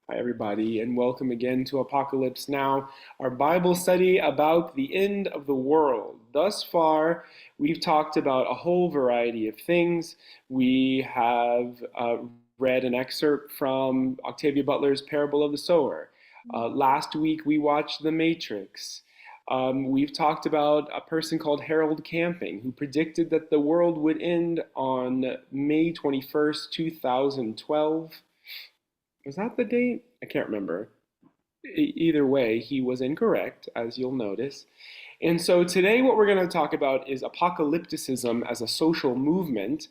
Hi, everybody, and welcome again to Apocalypse Now, our Bible study about the end of the world. Thus far, we've talked about a whole variety of things. We have read an excerpt from Octavia Butler's Parable of the Sower. Last week, we watched The Matrix. We've talked about a person called Harold Camping who predicted that the world would end on May 21st, 2012. Was that the date? I can't remember. Either way, he was incorrect, as you'll notice. And so today, what we're going to talk about is apocalypticism as a social movement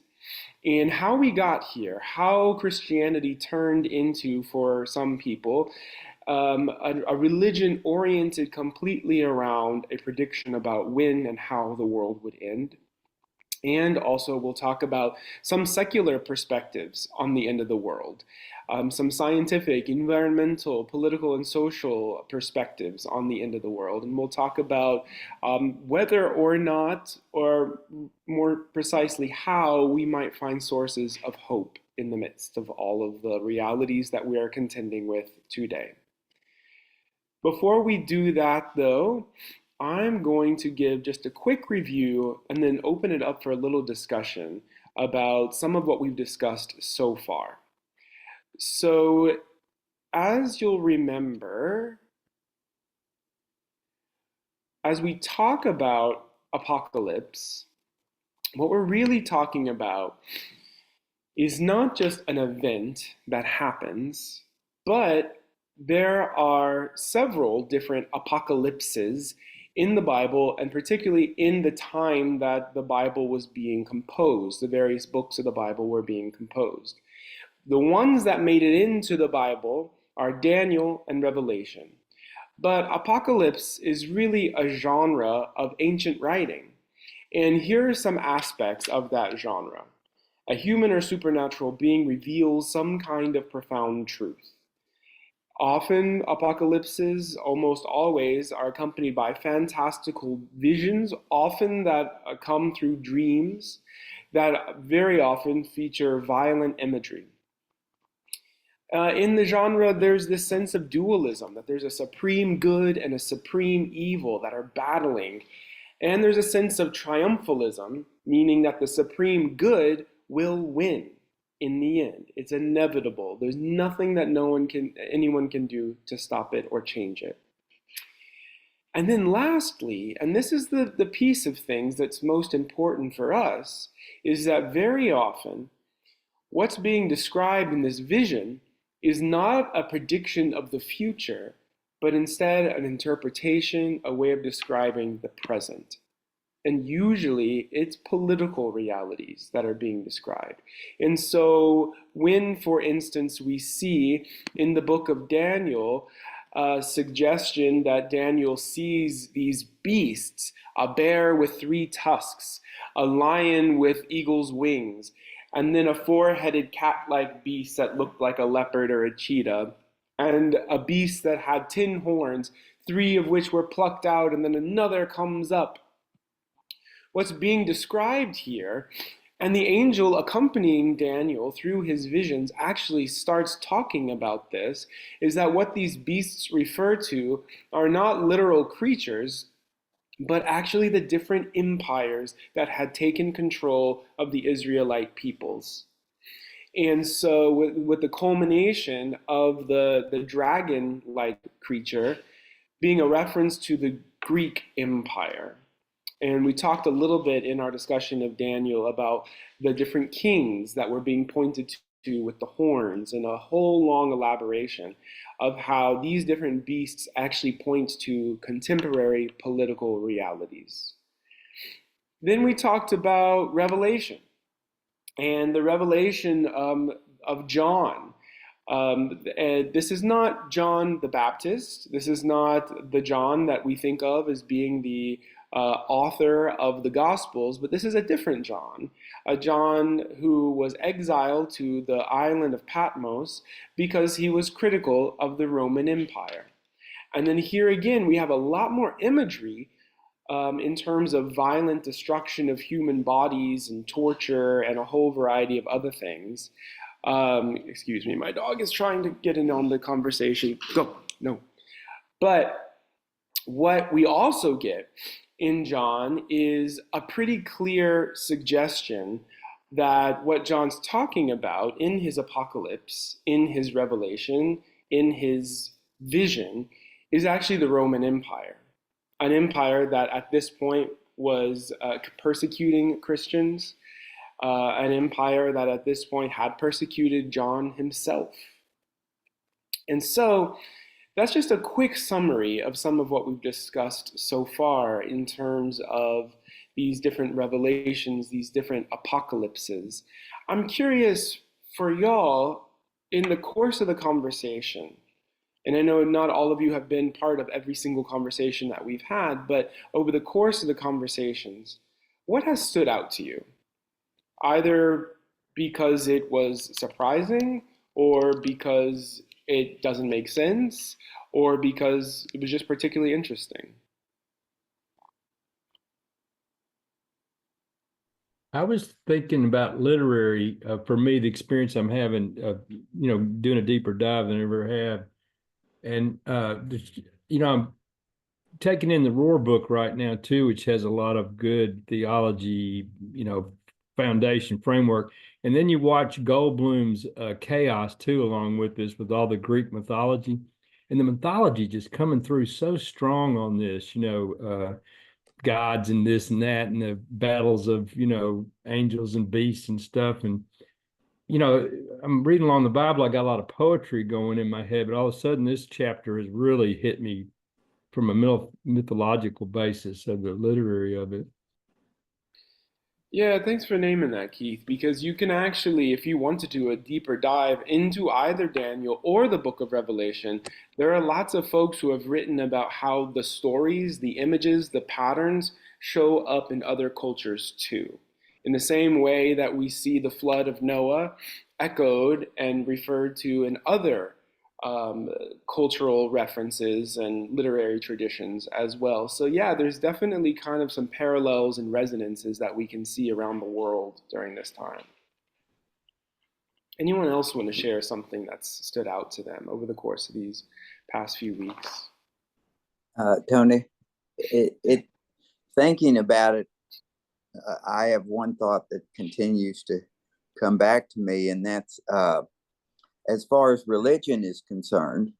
and how we got here, how Christianity turned into, for some people, a religion oriented completely around a prediction about when and how the world would end. And also, we'll talk about some secular perspectives on the end of the world, some scientific, environmental, political, and social perspectives on the end of the world. And we'll talk about whether or not, or more precisely, how we might find sources of hope in the midst of all of the realities that we are contending with today. Before we do that, though, I'm going to give just a quick review and then open it up for a little discussion about some of what we've discussed so far. So, as you'll remember, as we talk about apocalypse, what we're really talking about is not just an event that happens, but there are several different apocalypses in the Bible, and particularly in the time that the Bible was being composed, the various books of the Bible were being composed. The ones that made it into the Bible are Daniel and Revelation. But apocalypse is really a genre of ancient writing. And here are some aspects of that genre. A human or supernatural being reveals some kind of profound truth. Often, apocalypses, almost always, are accompanied by fantastical visions, often that come through dreams, that very often feature violent imagery. In the genre, there's this sense of dualism, that there's a supreme good and a supreme evil that are battling. And there's a sense of triumphalism, meaning that the supreme good will win in the end. It's inevitable. There's nothing that anyone can do to stop it or change it. And then lastly, and this is the piece of things that's most important for us, is that very often what's being described in this vision is not a prediction of the future, but instead an interpretation, a way of describing the present. And usually it's political realities that are being described. And so when, for instance, we see in the book of Daniel a suggestion that Daniel sees these beasts, a bear with 3 tusks, a lion with eagle's wings, and then a 4-headed cat-like beast that looked like a leopard or a cheetah, and a beast that had 10 horns, 3 of which were plucked out, and then another comes up. What's being described here, and the angel accompanying Daniel through his visions actually starts talking about this, is that what these beasts refer to are not literal creatures, but actually the different empires that had taken control of the Israelite peoples. And so with the culmination of the dragon-like creature being a reference to the Greek Empire. And we talked a little bit in our discussion of Daniel about the different kings that were being pointed to with the horns, and a whole long elaboration of how these different beasts actually point to contemporary political realities. Then we talked about Revelation and the revelation of John. This is not John the Baptist. This is not the John that we think of as being the author of the Gospels, but this is a different John, a John who was exiled to the island of Patmos because he was critical of the Roman Empire. And then here again, we have a lot more imagery in terms of violent destruction of human bodies and torture and a whole variety of other things. Excuse me, my dog is trying to get in on the conversation. Go, no. But what we also get in John is a pretty clear suggestion that what John's talking about in his apocalypse, in his revelation, in his vision, is actually the Roman Empire. An empire that at this point was persecuting Christians, an empire that at this point had persecuted John himself. And so that's just a quick summary of some of what we've discussed so far in terms of these different revelations, these different apocalypses. I'm curious for y'all, in the course of the conversation, and I know not all of you have been part of every single conversation that we've had, but over the course of the conversations, what has stood out to you? Either because it was surprising, or because it doesn't make sense, or because it was just particularly interesting. I was thinking about literary, for me, the experience I'm having, doing a deeper dive than I ever have. And, I'm taking in the Roar book right now too, which has a lot of good theology, foundation framework. And then you watch Goldblum's Chaos too, along with this, with all the Greek mythology. And the mythology just coming through so strong on this, gods and this and that, and the battles of, angels and beasts and stuff. And, I'm reading along the Bible, I got a lot of poetry going in my head, but all of a sudden this chapter has really hit me from a mythological basis of the literary of it. Yeah, thanks for naming that, Keith, because you can actually, if you want to do a deeper dive into either Daniel or the book of Revelation, there are lots of folks who have written about how the stories, the images, the patterns show up in other cultures too. In the same way that we see the flood of Noah echoed and referred to in other um, cultural references and literary traditions as well. So, yeah, there's definitely kind of some parallels and resonances that we can see around the world during this time. Anyone else want to share something that's stood out to them over the course of these past few weeks? Tony, it thinking about it, I have one thought that continues to come back to me, and that's as far as religion is concerned,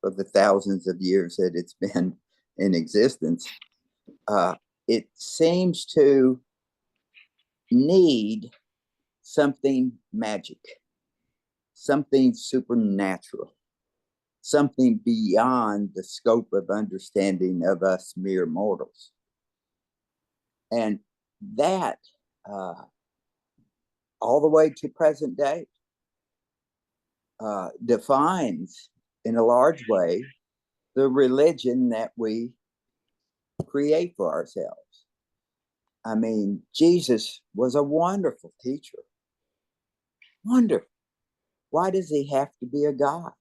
for the thousands of years that it's been in existence, it seems to need something magic, something supernatural, something beyond the scope of understanding of us mere mortals. And that, all the way to present day, defines in a large way the religion that we create for ourselves. I mean, Jesus was a wonderful teacher. Wonderful. Why does he have to be a God?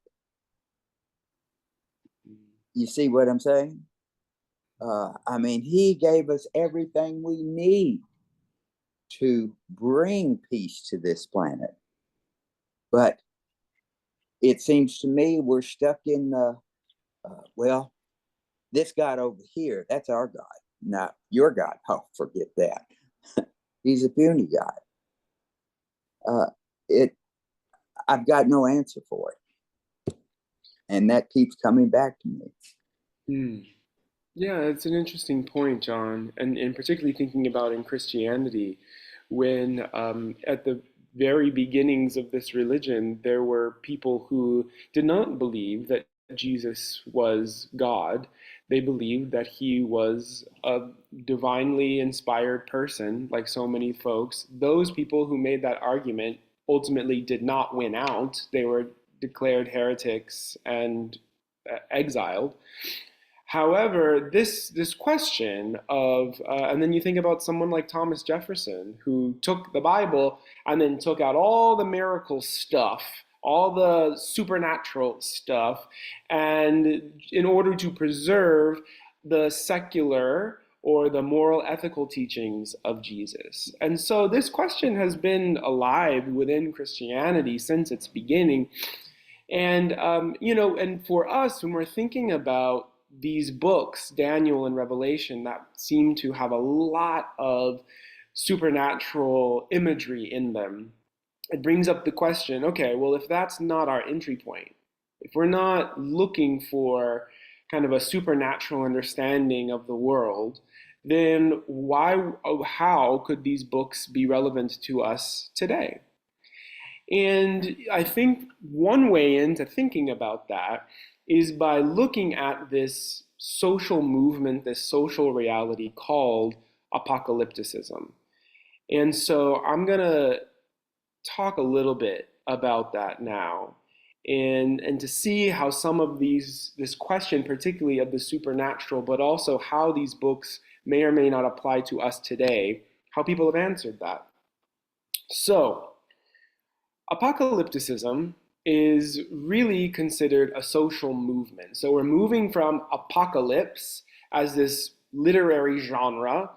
You see what I'm saying? I mean, he gave us everything we need to bring peace to this planet. But it seems to me we're stuck in, well, this God over here, that's our God, not your God. Oh, forget that. He's a puny God. I've got no answer for it. And that keeps coming back to me. Hmm. Yeah, it's an interesting point, John, and particularly thinking about in Christianity, when at the very beginnings of this religion, there were people who did not believe that Jesus was God. They believed that he was a divinely inspired person, like so many folks. Those people who made that argument ultimately did not win out. They were declared heretics and exiled. However, this question of, and then you think about someone like Thomas Jefferson, who took the Bible and then took out all the miracle stuff, all the supernatural stuff, and in order to preserve the secular or the moral ethical teachings of Jesus? And so this question has been alive within Christianity since its beginning. And, and for us, when we're thinking about these books, Daniel and Revelation, that seem to have a lot of supernatural imagery in them, it brings up the question, okay, well, if that's not our entry point, if we're not looking for kind of a supernatural understanding of the world, then how could these books be relevant to us today? And I think one way into thinking about that is by looking at this social movement, this social reality called apocalypticism. And so I'm going to talk a little bit about that now, and to see how some of this question, particularly of the supernatural, but also how these books may or may not apply to us today, how people have answered that. So, apocalypticism is really considered a social movement. So we're moving from apocalypse as this literary genre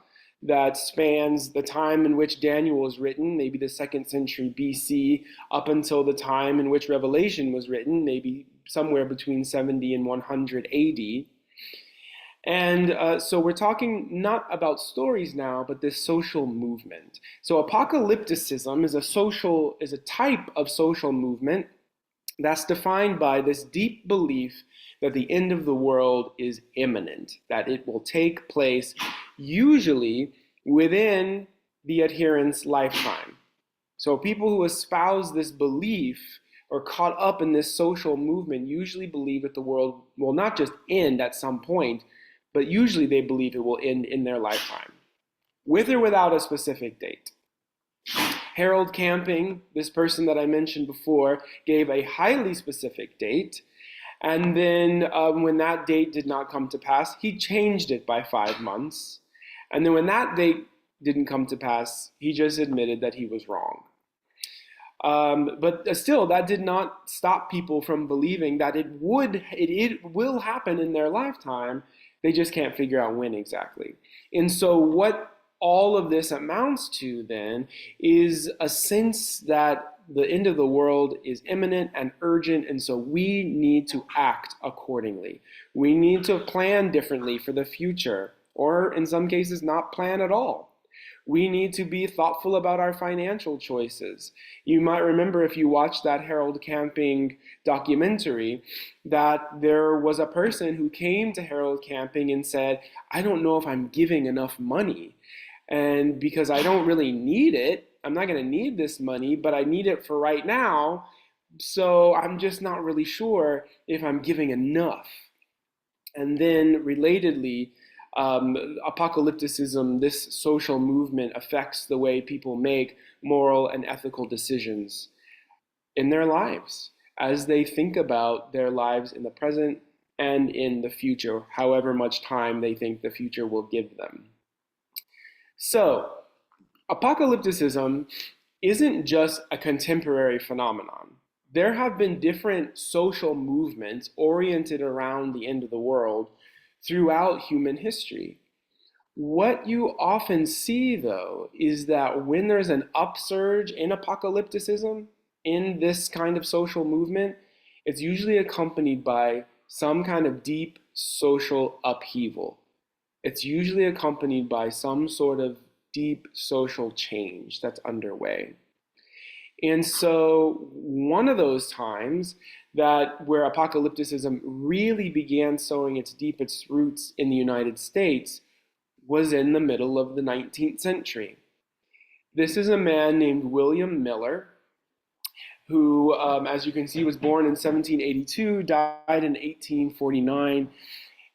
that spans the time in which Daniel was written, maybe the 2nd century BC, up until the time in which Revelation was written, maybe somewhere between 70 and 100 AD. And so we're talking not about stories now, but this social movement. So apocalypticism is a type of social movement that's defined by this deep belief that the end of the world is imminent, that it will take place usually within the adherent's lifetime. So people who espouse this belief or caught up in this social movement usually believe that the world will not just end at some point, but usually they believe it will end in their lifetime, with or without a specific date. Harold Camping, this person that I mentioned before, gave a highly specific date, and then when that date did not come to pass, he changed it by 5 months. And then when that date didn't come to pass, he just admitted that he was wrong. But still, that did not stop people from believing that it will happen in their lifetime. They just can't figure out when exactly. And so what all of this amounts to then is a sense that the end of the world is imminent and urgent, and so we need to act accordingly. We need to plan differently for the future, or in some cases not plan at all. We need to be thoughtful about our financial choices. You might remember, if you watched that Harold Camping documentary, that there was a person who came to Harold Camping and said, I don't know if I'm giving enough money. And because I don't really need it, I'm not going to need this money, but I need it for right now. So I'm just not really sure if I'm giving enough. And then relatedly, apocalypticism, this social movement, affects the way people make moral and ethical decisions in their lives as they think about their lives in the present and in the future, however much time they think the future will give them. So, apocalypticism isn't just a contemporary phenomenon. There have been different social movements oriented around the end of the world throughout human history. What you often see, though, is that when there's an upsurge in apocalypticism, in this kind of social movement, it's usually accompanied by some kind of deep social upheaval. It's usually accompanied by some sort of deep social change that's underway. And so one of those times where apocalypticism really began sowing its deepest roots in the United States was in the middle of the 19th century. This is a man named William Miller, who, as you can see, was born in 1782, died in 1849,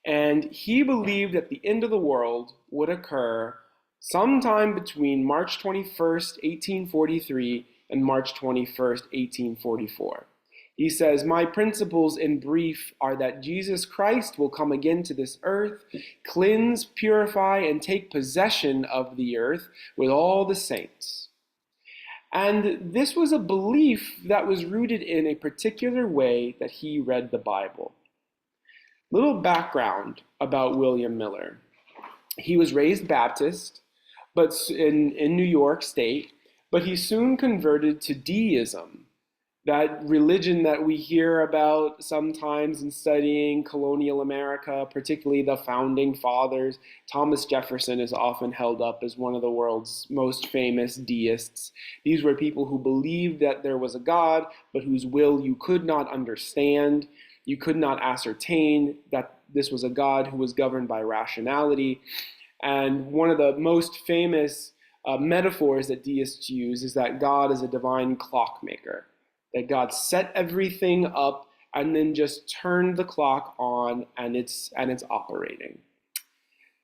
and he believed that the end of the world would occur sometime between March 21st, 1843 and March 21st, 1844. He says, my principles in brief are that Jesus Christ will come again to this earth, cleanse, purify, and take possession of the earth with all the saints. And this was a belief that was rooted in a particular way that he read the Bible. Little background about William Miller. He was raised Baptist, but in New York State, but he soon converted to deism, that religion that we hear about sometimes in studying colonial America, particularly the founding fathers. Thomas Jefferson is often held up as one of the world's most famous deists. These were people who believed that there was a God, but whose will you could not understand. You could not ascertain that this was a God who was governed by rationality. And one of the most famous metaphors that deists use is that God is a divine clockmaker, that God set everything up and then just turned the clock on, and it's operating.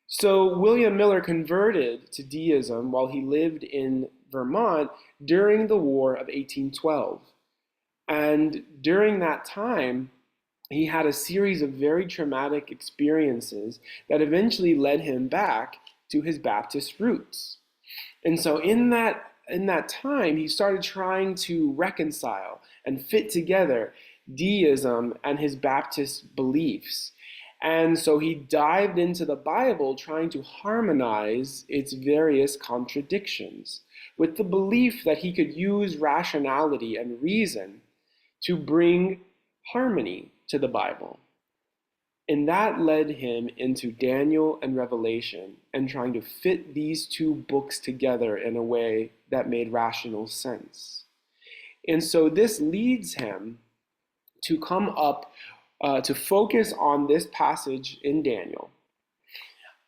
So William Miller converted to deism while he lived in Vermont during the War of 1812. And during that time, he had a series of very traumatic experiences that eventually led him back to his Baptist roots. And so in that time, he started trying to reconcile and fit together deism and his Baptist beliefs. And so he dived into the Bible trying to harmonize its various contradictions with the belief that he could use rationality and reason to bring harmony to the Bible. And that led him into Daniel and Revelation and trying to fit these two books together in a way that made rational sense. And so this leads him to come up to focus on this passage in Daniel.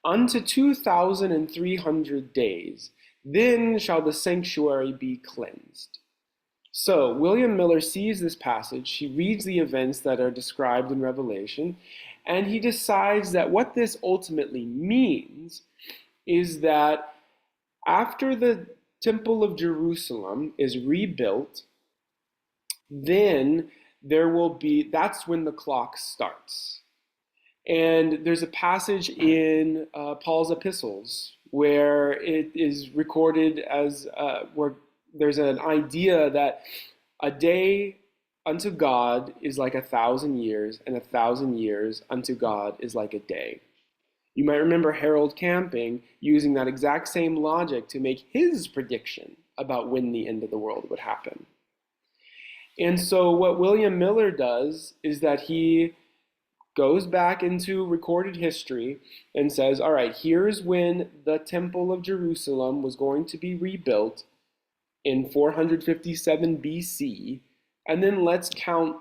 Unto 2,300 days, then shall the sanctuary be cleansed. So William Miller sees this passage, he reads the events that are described in Revelation, and he decides that what this ultimately means is that after the Temple of Jerusalem is rebuilt, then that's when the clock starts. And there's a passage in Paul's epistles where it is recorded as where there's an idea that a day unto God is like 1,000 years, and 1,000 years unto God is like a day. You might remember Harold Camping using that exact same logic to make his prediction about when the end of the world would happen. And so what William Miller does is that he goes back into recorded history and says, all right, here's when the Temple of Jerusalem was going to be rebuilt in 457 BC, and then let's count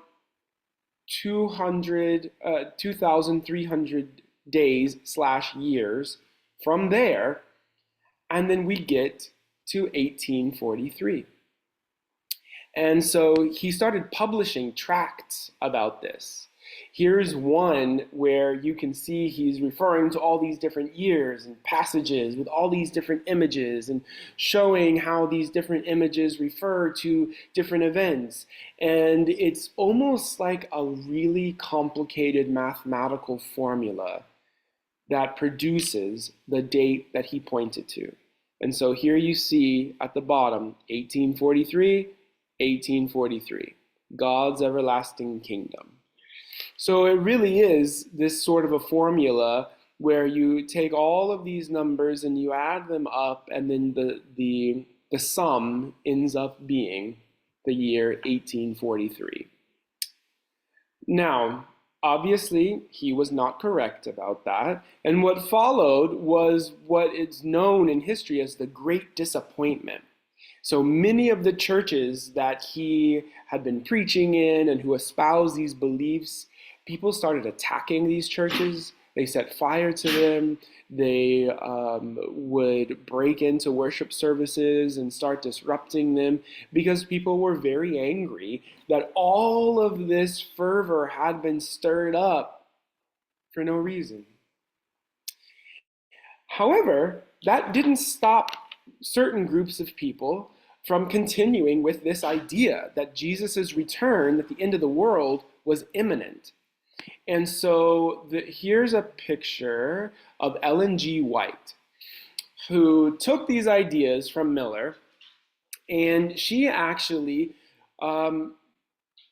2,300 days/years from there, and then we get to 1843. And so he started publishing tracts about this. Here's one where you can see he's referring to all these different years and passages with all these different images and showing how these different images refer to different events. And it's almost like a really complicated mathematical formula that produces the date that he pointed to. And so here you see at the bottom, 1843, 1843, God's everlasting kingdom. So it really is this sort of a formula where you take all of these numbers and you add them up, and then the sum ends up being the year 1843. Now, obviously, he was not correct about that, and what followed was what is known in history as the Great Disappointment. So many of the churches that he had been preaching in and who espoused these beliefs, people started attacking these churches. They set fire to them. They would break into worship services and start disrupting them because people were very angry that all of this fervor had been stirred up for no reason. However, that didn't stop certain groups of people from continuing with this idea that Jesus' return at the end of the world was imminent. And so here's a picture of Ellen G. White, who took these ideas from Miller, and she actually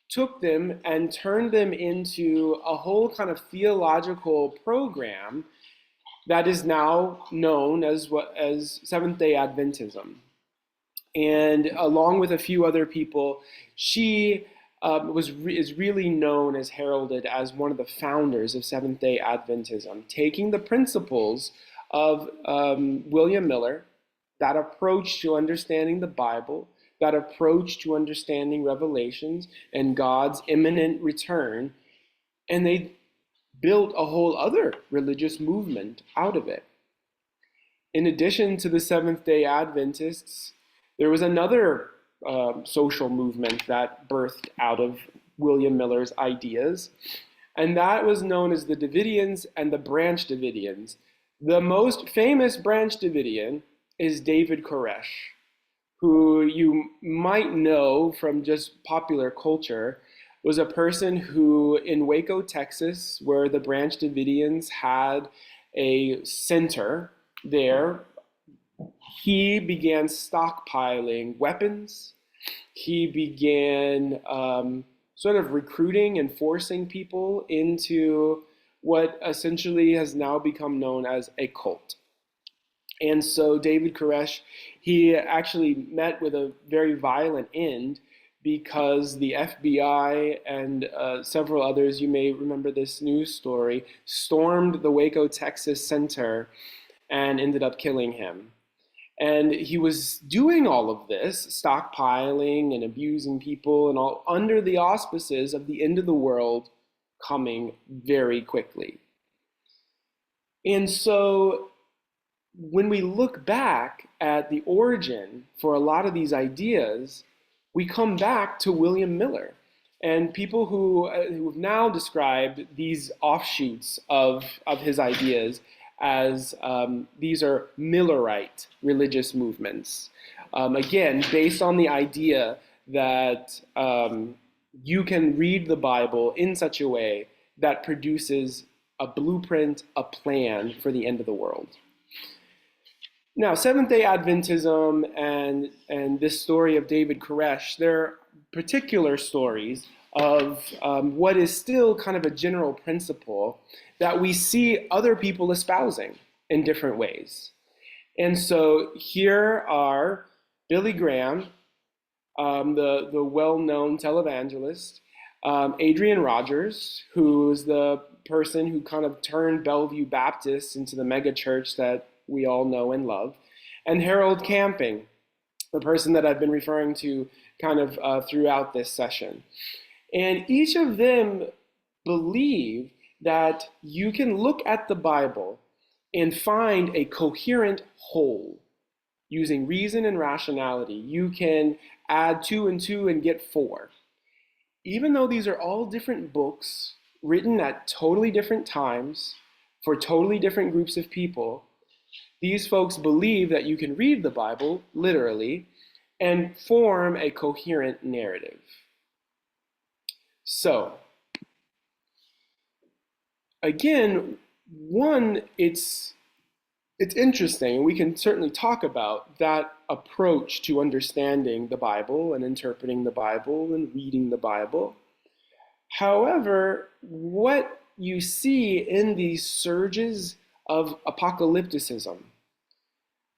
took them and turned them into a whole kind of theological program that is now known as Seventh-day Adventism. And along with a few other people, she is really known as heralded as one of the founders of Seventh-day Adventism, taking the principles of William Miller, that approach to understanding the Bible, that approach to understanding Revelations and God's imminent return, and they built a whole other religious movement out of it. In addition to the Seventh-day Adventists, there was another social movement that birthed out of William Miller's ideas, and that was known as the Davidians and the Branch Davidians. The most famous Branch Davidian is David Koresh, who you might know from just popular culture, was a person who in Waco, Texas, where the Branch Davidians had a center there, he began stockpiling weapons. He began sort of recruiting and forcing people into what essentially has now become known as a cult. And so David Koresh, he actually met with a very violent end because the FBI and several others, you may remember this news story, stormed the Waco, Texas center and ended up killing him. And he was doing all of this, stockpiling and abusing people, and all under the auspices of the end of the world coming very quickly. And so when we look back at the origin for a lot of these ideas, we come back to William Miller and people who have now described these offshoots of his ideas as these are Millerite religious movements. Again, based on the idea that you can read the Bible in such a way that produces a blueprint, a plan for the end of the world. Now, Seventh-day Adventism and this story of David Koresh, they're particular stories of what is still kind of a general principle that we see other people espousing in different ways. And so here are Billy Graham, the well-known televangelist, Adrian Rogers, who is the person who kind of turned Bellevue Baptist into the mega church that we all know and love, and Harold Camping, the person that I've been referring to kind of throughout this session. And each of them believe that you can look at the Bible and find a coherent whole using reason and rationality. You can add 2 and 2 and get 4. Even though these are all different books written at totally different times for totally different groups of people, these folks believe that you can read the Bible literally and form a coherent narrative. So, again, one, it's interesting, and we can certainly talk about that approach to understanding the Bible and interpreting the Bible and reading the Bible. However, what you see in these surges of apocalypticism,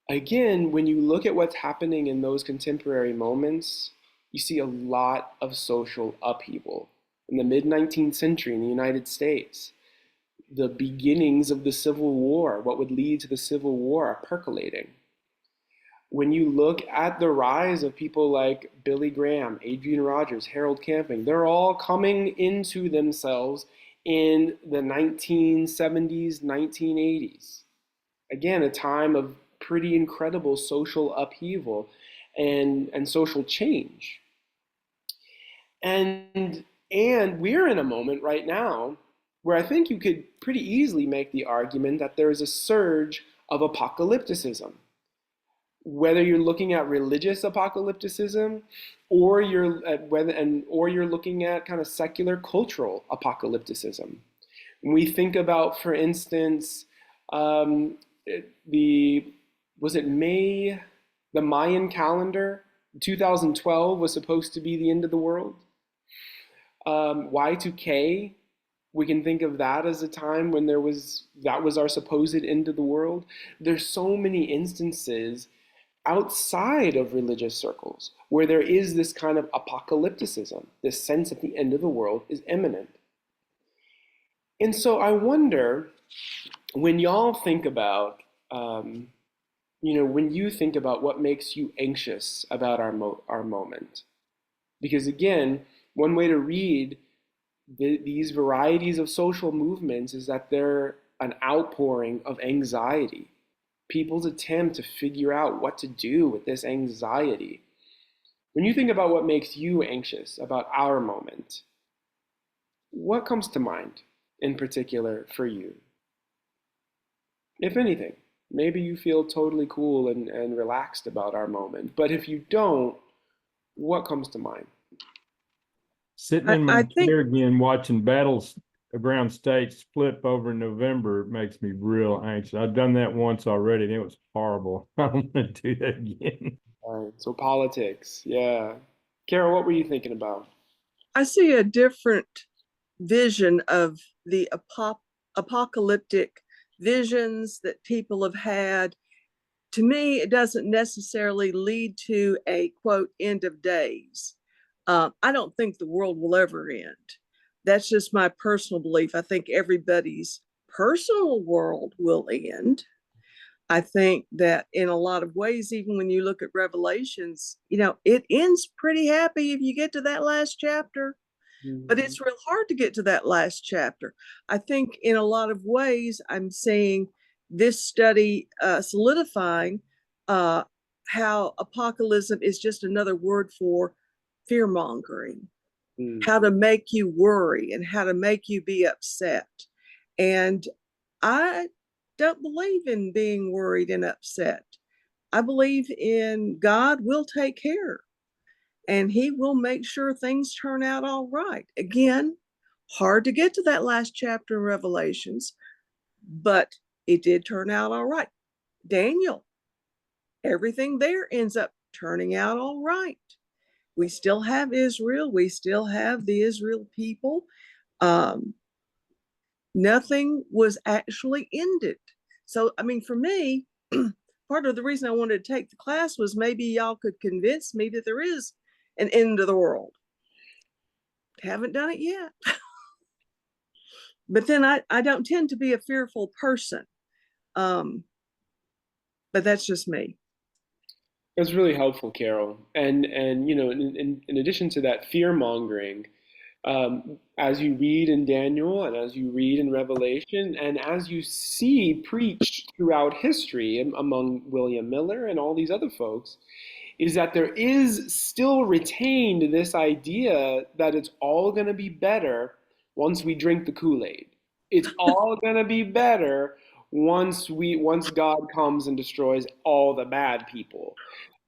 again, when you look at what's happening in those contemporary moments, you see a lot of social upheaval. In the mid-19th century in the United States, the beginnings of the Civil War, what would lead to the Civil War, are percolating. When you look at the rise of people like Billy Graham, Adrian Rogers, Harold Camping, they're all coming into themselves in the 1970s, 1980s. Again, a time of pretty incredible social upheaval and social change. And we're in a moment right now where I think you could pretty easily make the argument that there is a surge of apocalypticism. Whether you're looking at religious apocalypticism or you're looking at kind of secular cultural apocalypticism. When we think about, for instance, the Mayan calendar, 2012 was supposed to be the end of the world. Y2K We can think of that as a time when that was our supposed end of the world. There's so many instances outside of religious circles where there is this kind of apocalypticism, this sense that the end of the world is imminent. And so I wonder, when y'all think about, when you think about what makes you anxious about our moment, because again, one way to read these varieties of social movements is that they're an outpouring of anxiety. People's attempt to figure out what to do with this anxiety. When you think about what makes you anxious about our moment, what comes to mind in particular for you? If anything, maybe you feel totally cool and relaxed about our moment. But if you don't, what comes to mind? Sitting in I my think chair again, watching battleground states flip over in November makes me real anxious. I've done that once already, and it was horrible. I don't want to do that again. All right, so politics, yeah. Carol, what were you thinking about? I see a different vision of the apocalyptic visions that people have had. To me, it doesn't necessarily lead to a quote end of days. I don't think the world will ever end. That's just my personal belief. I think everybody's personal world will end. I think that in a lot of ways, even when you look at Revelations, it ends pretty happy if you get to that last chapter, but Mhm. it's real hard to get to that last chapter. I think in a lot of ways, I'm seeing this study solidifying uh, how apocalypse is just another word for fear mongering, Mm. how to make you worry and how to make you be upset. And I don't believe in being worried and upset. I believe in God will take care and he will make sure things turn out all right. Again, hard to get to that last chapter in Revelations, but it did turn out all right. Daniel, everything there ends up turning out all right. We still have Israel, we still have the Israel people. Um, Nothing was actually ended. So, I mean, for me, part of the reason I wanted to take the class was maybe y'all could convince me that there is an end of the world. Haven't done it yet. But then I don't tend to be a fearful person. Um, but that's just me. That's really helpful, Carol. And in addition to that fear mongering, as you read in Daniel and as you read in Revelation and as you see preached throughout history among William Miller and all these other folks, is that there is still retained this idea that it's all going to be better once we drink the Kool-Aid. It's all going to be better once God comes and destroys all the bad people.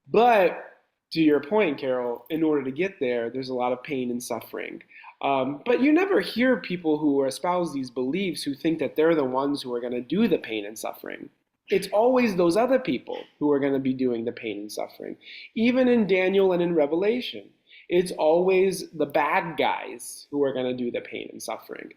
But to your point, Carol, in order to get there, there's a lot of pain and suffering. But you never hear people who espouse these beliefs who think that they're the ones who are going to do the pain and suffering. It's always those other people who are going to be doing the pain and suffering. Even in Daniel and in Revelation, it's always the bad guys who are going to do the pain and suffering.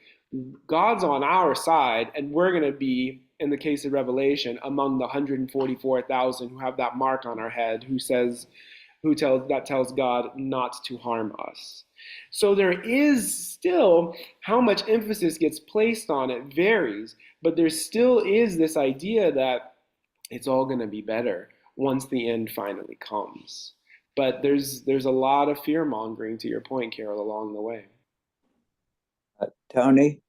God's on our side, and we're going to be, in the case of Revelation, among the 144,000 who have that mark on our head, that tells God not to harm us. So there is still, how much emphasis gets placed on it varies, but there still is this idea that it's all going to be better once the end finally comes. But there's a lot of fear mongering, to your point, Carol, along the way. Tony,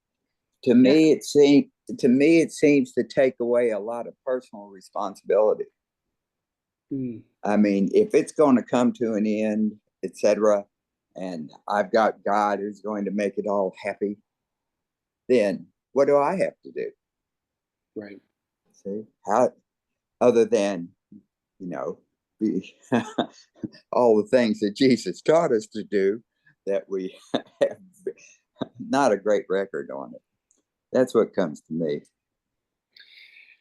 to Yeah. me, it seems to take away a lot of personal responsibility. Mm. I mean, if it's going to come to an end, etc., and I've got God who's going to make it all happy, then what do I have to do? Right. See, how other than be all the things that Jesus taught us to do, that we have not a great record on it. That's what comes to me.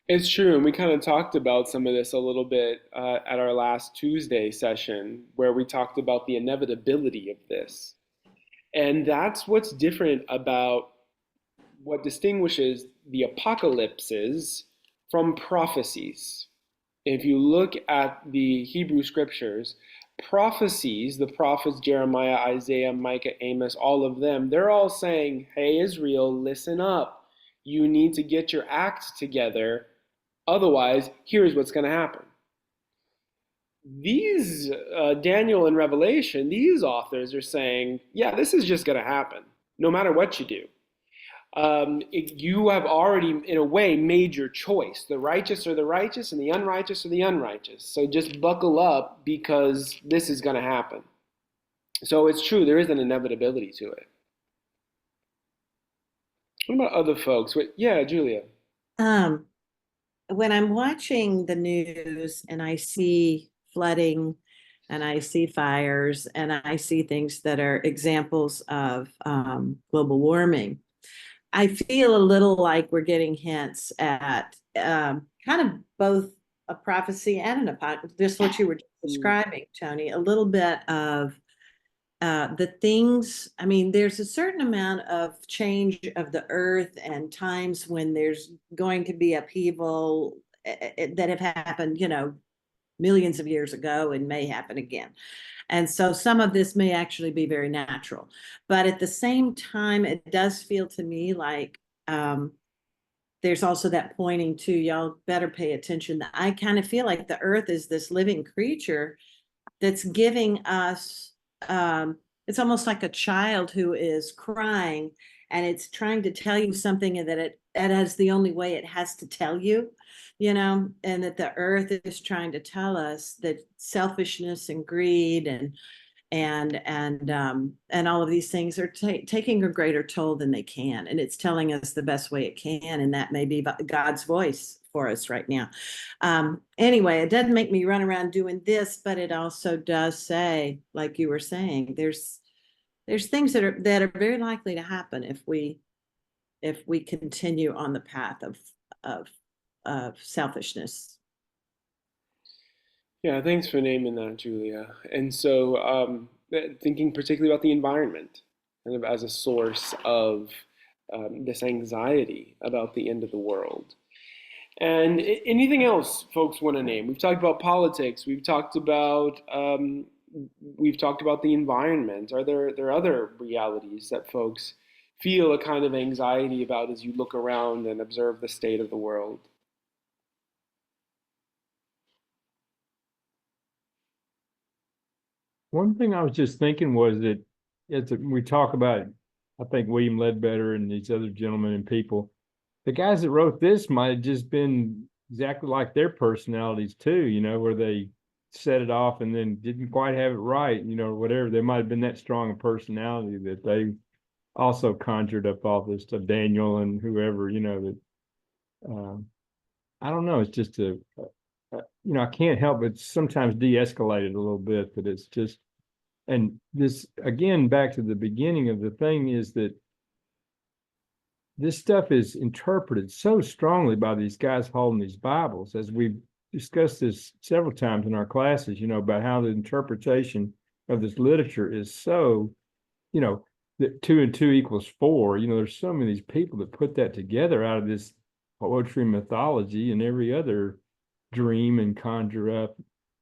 It's true, and we kind of talked about some of this a little bit at our last Tuesday session, where we talked about the inevitability of this. And that's what's different about what distinguishes the apocalypses from prophecies. If you look at the Hebrew scriptures, prophecies, the prophets Jeremiah, Isaiah, Micah, Amos, all of them, they're all saying, hey, Israel, listen up. You need to get your act together. Otherwise, here's what's going to happen. These, Daniel and Revelation, these authors are saying, yeah, this is just going to happen, no matter what you do. You have already, in a way, made your choice. The righteous are the righteous and the unrighteous are the unrighteous. So just buckle up because this is going to happen. So it's true, there is an inevitability to it. What about other folks? Wait, yeah, Julia. Um, when I'm watching the news and I see flooding and I see fires and I see things that are examples of global warming, I feel a little like we're getting hints at kind of both a prophecy and an apocalypse, just what you were describing, Tony, a little bit of the things. I mean, there's a certain amount of change of the earth and times when there's going to be upheaval that have happened, millions of years ago and may happen again. And so some of this may actually be very natural. But at the same time, it does feel to me like there's also that pointing to, y'all better pay attention. I kind of feel like the earth is this living creature that's giving us, it's almost like a child who is crying and it's trying to tell you something that it is the only way it has to tell you, and that the earth is trying to tell us that selfishness and greed and all of these things are taking a greater toll than they can, and it's telling us the best way it can, and that may be God's voice for us right now. Anyway, it doesn't make me run around doing this, but it also does say, like you were saying, there's things that are very likely to happen if we continue on the path of selfishness. Yeah, thanks for naming that, Julia. And so, thinking particularly about the environment, kind of as a source of this anxiety about the end of the world. And anything else folks want to name? We've talked about politics. We've talked about the environment. Are there other realities that folks feel a kind of anxiety about as you look around and observe the state of the world? One thing I was just thinking was that as we talk about, I think William Ledbetter and these other gentlemen and people, the guys that wrote this might have just been exactly like their personalities too, where they set it off and then didn't quite have it right, whatever. They might have been that strong a personality that they also conjured up all this stuff, Daniel and whoever, that I don't know. It's just I can't help but sometimes de-escalate it a little bit, but it's just, and this, again, back to the beginning of the thing is that this stuff is interpreted so strongly by these guys holding these Bibles, as we've discussed this several times in our classes, about how the interpretation of this literature is so, that 2 and 2 equals 4. There's so many of these people that put that together out of this poetry, mythology, and every other dream and conjure up.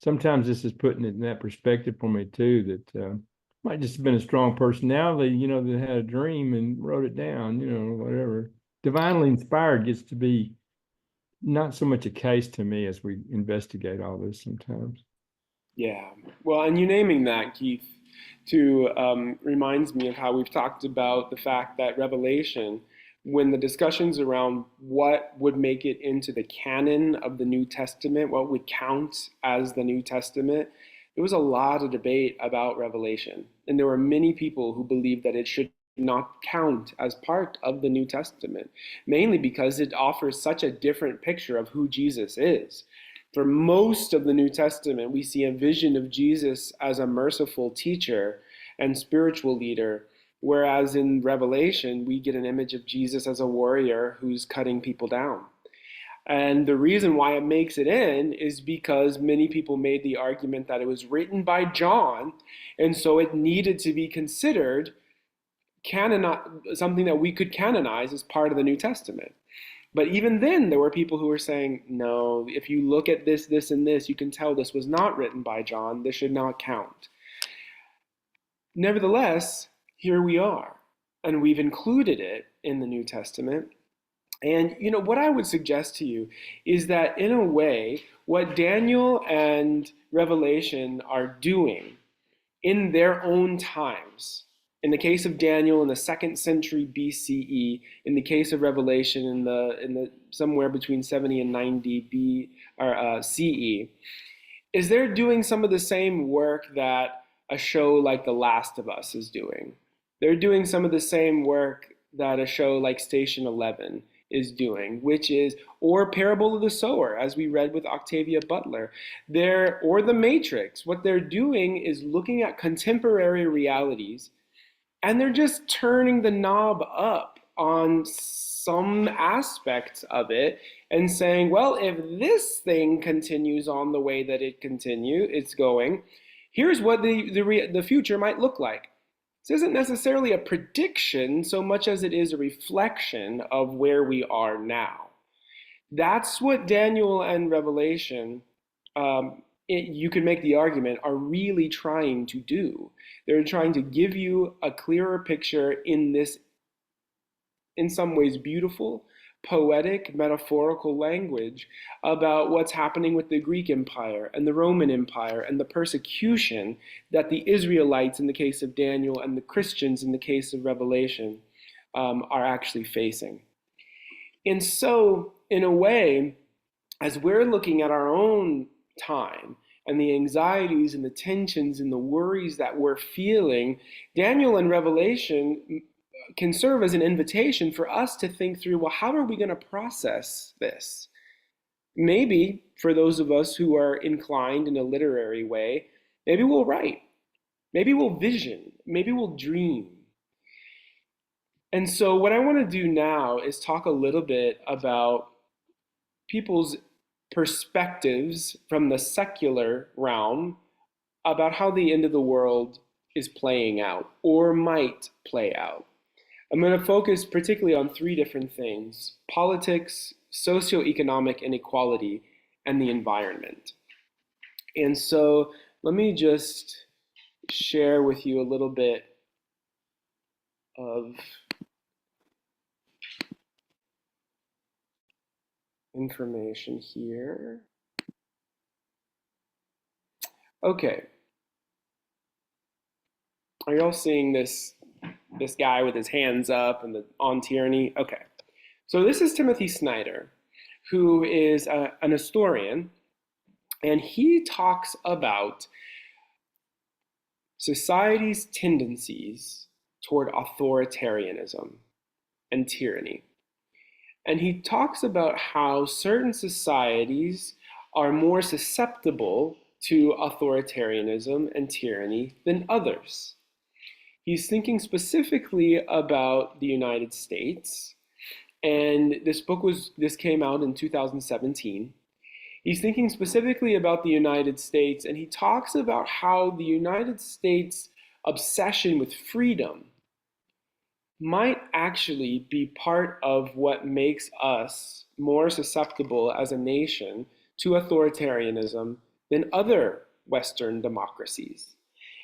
Sometimes this is putting it in that perspective for me too, that might just have been a strong personality, that had a dream and wrote it down, whatever. Divinely inspired gets to be not so much a case to me as we investigate all this sometimes. Yeah, well, and you naming that, Keith, too, reminds me of how we've talked about the fact that Revelation, when the discussions around what would make it into the canon of the New Testament, what would count as the New Testament, there was a lot of debate about Revelation. And there were many people who believed that it should not count as part of the New Testament, mainly because it offers such a different picture of who Jesus is. For most of the New Testament, we see a vision of Jesus as a merciful teacher and spiritual leader, whereas in Revelation, we get an image of Jesus as a warrior who's cutting people down. And the reason why it makes it in is because many people made the argument that it was written by John, and so it needed to be considered something that we could canonize as part of the New Testament. But even then, there were people who were saying, no, if you look at this, this, and this, you can tell this was not written by John. This should not count. Nevertheless, here we are, and we've included it in the New Testament. And what I would suggest to you is that, in a way, what Daniel and Revelation are doing in their own times, in the case of Daniel in the 2nd century BCE, in the case of Revelation in the somewhere between 70 and 90 CE, is they're doing some of the same work that a show like The Last of Us is doing. They're doing some of the same work that a show like Station 11 is doing, which is, or Parable of the Sower, as we read with Octavia Butler, or The Matrix. What they're doing is looking at contemporary realities, and they're just turning the knob up on some aspects of it and saying, well, if this thing continues on the way that it's going, here's what the future might look like. This isn't necessarily a prediction so much as it is a reflection of where we are now. That's what Daniel and Revelation, you can make the argument, are really trying to do. They're trying to give you a clearer picture in this, in some ways, beautiful, poetic, metaphorical language about what's happening with the Greek Empire and the Roman Empire and the persecution that the Israelites, in the case of Daniel, and the Christians, in the case of Revelation, are actually facing. And so, in a way, as we're looking at our own time and the anxieties and the tensions and the worries that we're feeling, Daniel and Revelation can serve as an invitation for us to think through, well, how are we going to process this? Maybe for those of us who are inclined in a literary way, maybe we'll write, maybe we'll vision, maybe we'll dream. And so what I want to do now is talk a little bit about people's perspectives from the secular realm about how the end of the world is playing out or might play out. I'm going to focus particularly on 3 different things: politics, socioeconomic inequality, and the environment. And so let me just share with you a little bit of information here. Okay. Are y'all seeing this guy with his hands up and on tyranny? Okay. So this is Timothy Snyder, who is an historian, and he talks about society's tendencies toward authoritarianism and tyranny. And he talks about how certain societies are more susceptible to authoritarianism and tyranny than others. He's thinking specifically about the United States, and this came out in 2017. He's thinking specifically about the United States, and he talks about how the United States' obsession with freedom might actually be part of what makes us more susceptible as a nation to authoritarianism than other Western democracies.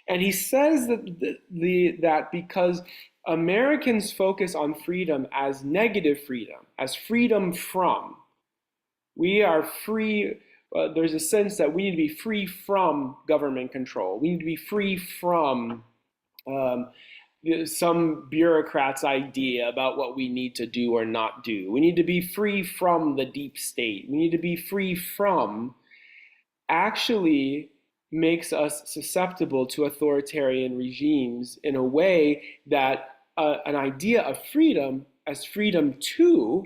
And he says that because Americans focus on freedom as negative freedom, as freedom from, we are free. There's a sense that we need to be free from government control. We need to be free from some bureaucrat's idea about what we need to do or not do. We need to be free from the deep state. We need to be free from actually makes us susceptible to authoritarian regimes in a way that an idea of freedom as freedom to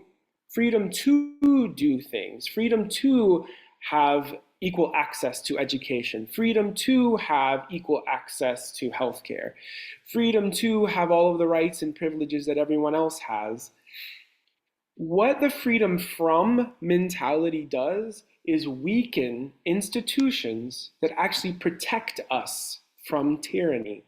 do things, freedom to have equal access to education, freedom to have equal access to healthcare, freedom to have all of the rights and privileges that everyone else has. What the freedom from mentality does is weaken institutions that actually protect us from tyranny.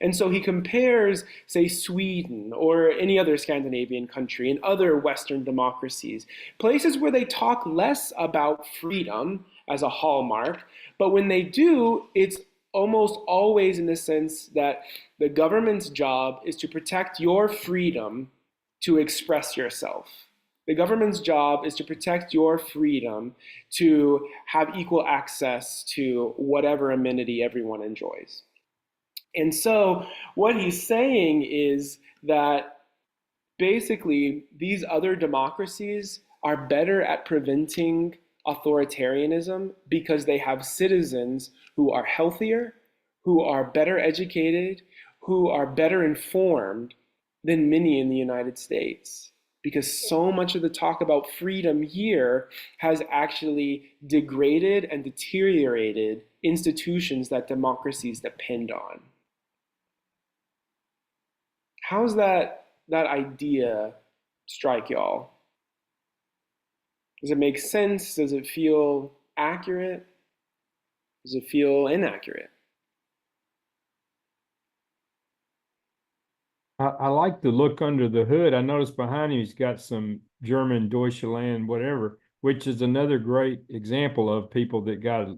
And so he compares, say, Sweden or any other Scandinavian country and other Western democracies, places where they talk less about freedom as a hallmark, but when they do, it's almost always in the sense that the government's job is to protect your freedom to express yourself. The government's job is to protect your freedom to have equal access to whatever amenity everyone enjoys. And so what he's saying is that basically these other democracies are better at preventing authoritarianism because they have citizens who are healthier, who are better educated, who are better informed than many in the United States. Because so much of the talk about freedom here has actually degraded and deteriorated institutions that democracies depend on. How's that idea strike y'all? Does it make sense? Does it feel accurate? Does it feel inaccurate? I like to look under the hood. I noticed behind him he's got some German Deutschland, whatever, which is another great example of people that got,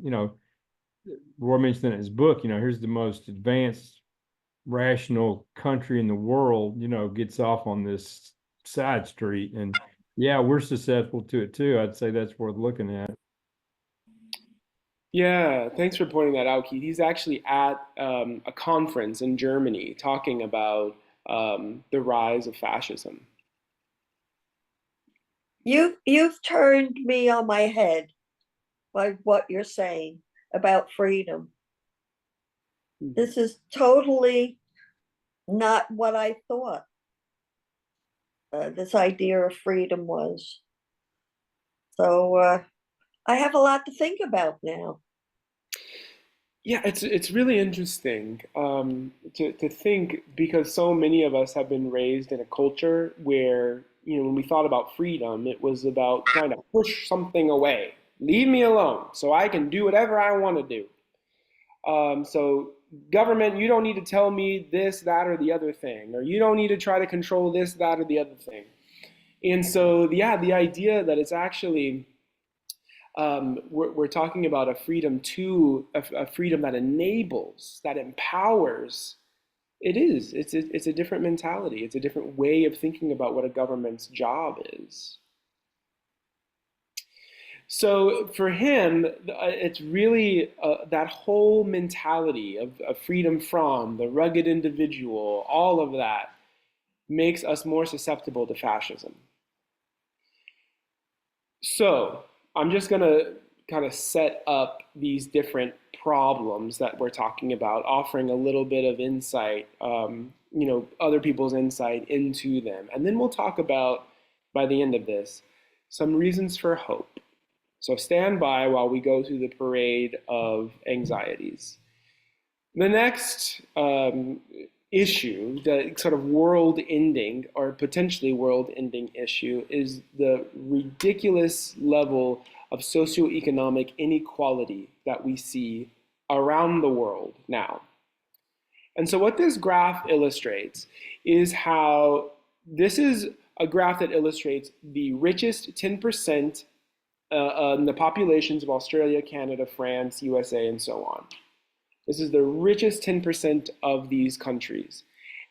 Roy mentioned in his book, here's the most advanced, rational country in the world, gets off on this side street. And yeah, we're susceptible to it too. I'd say that's worth looking at. Yeah, thanks for pointing that out, Keith. He's actually at a conference in Germany talking about the rise of fascism. You've turned me on my head by what you're saying about freedom. This is totally not what I thought this idea of freedom was. So I have a lot to think about now. Yeah, it's really interesting to think because so many of us have been raised in a culture where, when we thought about freedom, it was about trying to push something away. Leave me alone so I can do whatever I want to do. So government, you don't need to tell me this, that, or the other thing, or you don't need to try to control this, that, or the other thing. And so, yeah, the idea that it's actually we're talking about a freedom a freedom that enables, that empowers. It's a different mentality. It's a different way of thinking about what a government's job is. So for him, it's really that whole mentality of freedom from, the rugged individual, all of that makes us more susceptible to fascism. So I'm just going to kind of set up these different problems that we're talking about, offering a little bit of insight, other people's insight into them. And then we'll talk about, by the end of this, some reasons for hope. So stand by while we go through the parade of anxieties. The next issue, the sort of world-ending or potentially world-ending issue, is the ridiculous level of socioeconomic inequality that we see around the world now. And so what this graph illustrates is how this is a graph that illustrates the richest 10% in the populations of Australia, Canada, France, USA, and so on. This is the richest 10% of these countries.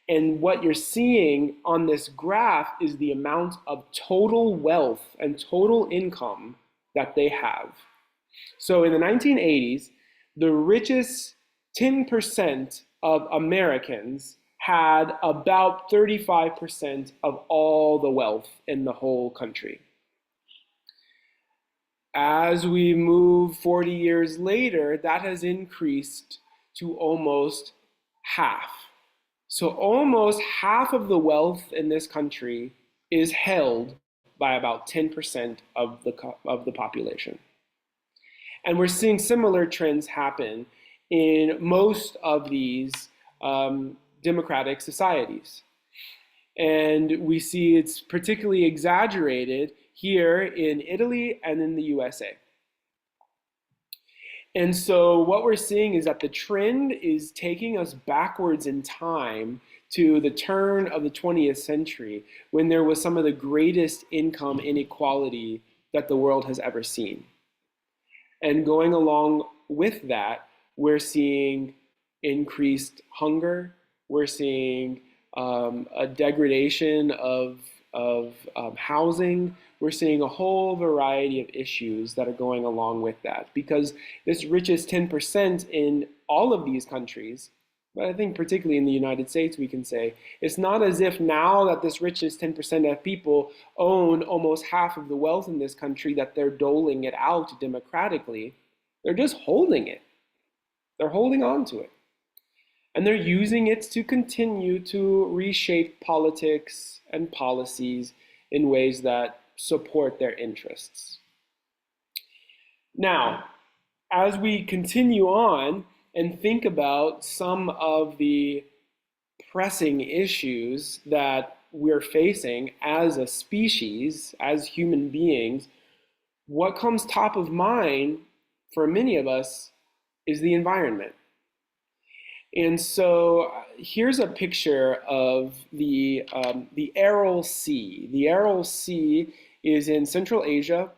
And what you're seeing on this graph is the amount of total wealth and total income that they have. So in the 1980s, the richest 10% of Americans had about 35% of all the wealth in the whole country. As we move 40 years later, that has increased to almost half. So almost half of the wealth in this country is held by about 10% of the population. And we're seeing similar trends happen in most of these democratic societies. And we see it's particularly exaggerated here in Italy and in the USA. And so what we're seeing is that the trend is taking us backwards in time to the turn of the 20th century, when there was some of the greatest income inequality that the world has ever seen. And going along with that, we're seeing increased hunger. We're seeing a degradation of housing. We're seeing a whole variety of issues that are going along with that, because this richest 10% in all of these countries, but I think particularly in the United States, we can say, it's not as if now that this richest 10% of people own almost half of the wealth in this country that they're doling it out democratically. They're just holding it. They're holding on to it. And they're using it to continue to reshape politics and policies in ways that support their interests. Now, as we continue on and think about some of the pressing issues that we're facing as a species, as human beings, what comes top of mind for many of us is the environment. And so here's a picture of the Aral Sea. The Aral Sea is in Central Asia,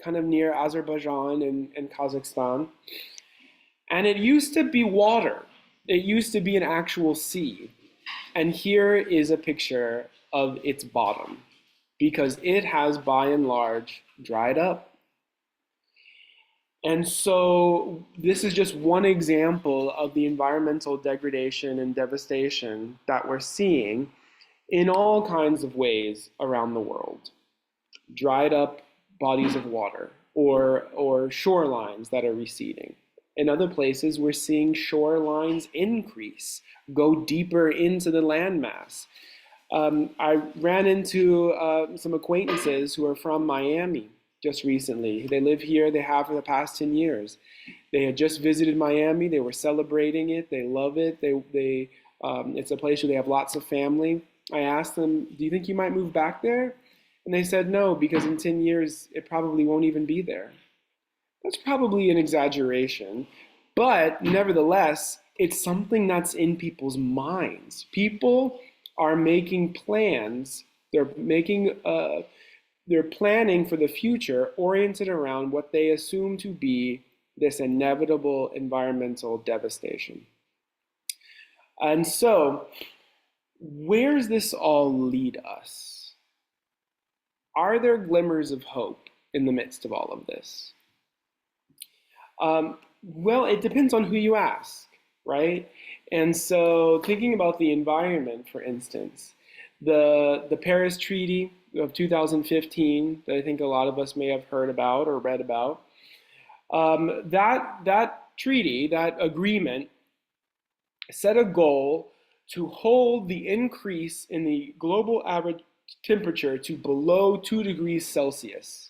kind of near Azerbaijan and Kazakhstan. And it used to be water. It used to be an actual sea. And here is a picture of its bottom, because it has by and large dried up. And so this is just one example of the environmental degradation and devastation that we're seeing in all kinds of ways around the world. Dried up bodies of water, or shorelines that are receding. In other places, we're seeing shorelines increase, go deeper into the landmass. I ran into some acquaintances who are from Miami just recently. They live here, they have for the past 10 years. They had just visited Miami, they were celebrating it, they love it, it's a place where they have lots of family. I asked them, do you think you might move back there? And they said no, because in 10 years, it probably won't even be there. That's probably an exaggeration, but nevertheless, it's something that's in people's minds. People are making plans, they're planning for the future oriented around what they assume to be this inevitable environmental devastation. And so, where does this all lead us? Are there glimmers of hope in the midst of all of this? Well, it depends on who you ask, right? And so, thinking about the environment, for instance, the Paris Treaty of 2015 that I think a lot of us may have heard about or read about, that treaty, that agreement, set a goal to hold the increase in the global average temperature to below 2 degrees Celsius.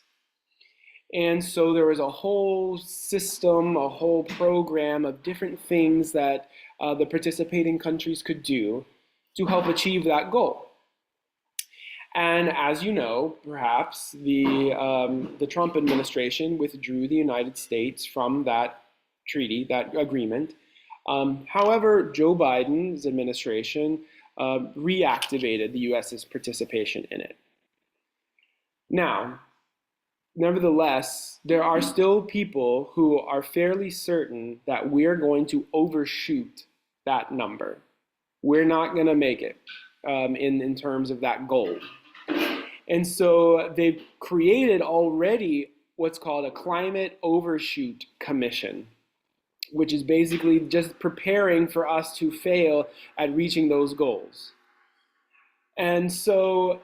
And so there was a whole system, a whole program of different things that the participating countries could do to help achieve that goal. And as you know, perhaps the Trump administration withdrew the United States from that treaty, that agreement. However, Joe Biden's administration reactivated the US's participation in it. Now, nevertheless, there are still people who are fairly certain that we're going to overshoot that number. We're not going to make it in terms of that goal. And so they've created already what's called a climate overshoot commission, which is basically just preparing for us to fail at reaching those goals. And so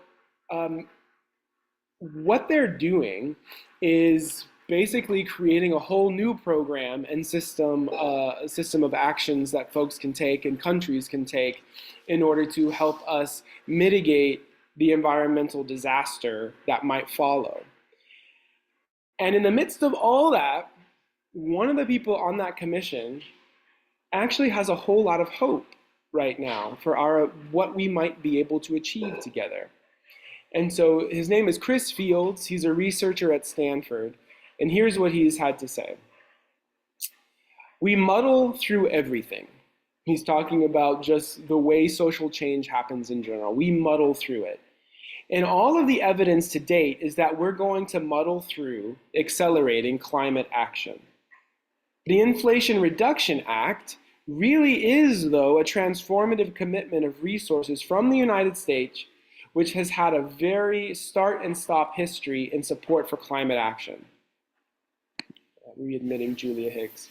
what they're doing is basically creating a whole new program and system of actions that folks can take and countries can take in order to help us mitigate the environmental disaster that might follow. And in the midst of all that, one of the people on that commission actually has a whole lot of hope right now for what we might be able to achieve together. And so his name is Chris Fields. He's a researcher at Stanford. And here's what he's had to say. We muddle through everything. He's talking about just the way social change happens in general. We muddle through it. And all of the evidence to date is that we're going to muddle through accelerating climate action. The Inflation Reduction Act really is, though, a transformative commitment of resources from the United States, which has had a very start and stop history in support for climate action. Readmitting Julia Hicks.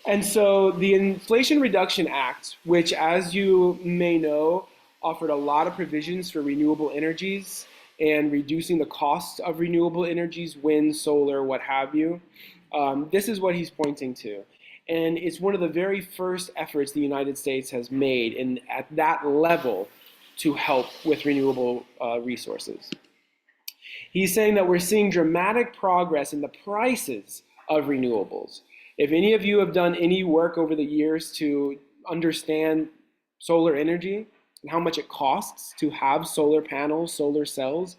And so the Inflation Reduction Act, which, as you may know, offered a lot of provisions for renewable energies and reducing the cost of renewable energies, wind, solar, what have you. This is what he's pointing to. And it's one of the very first efforts the United States has made at that level to help with renewable resources. He's saying that we're seeing dramatic progress in the prices of renewables. If any of you have done any work over the years to understand solar energy and how much it costs to have solar panels, solar cells,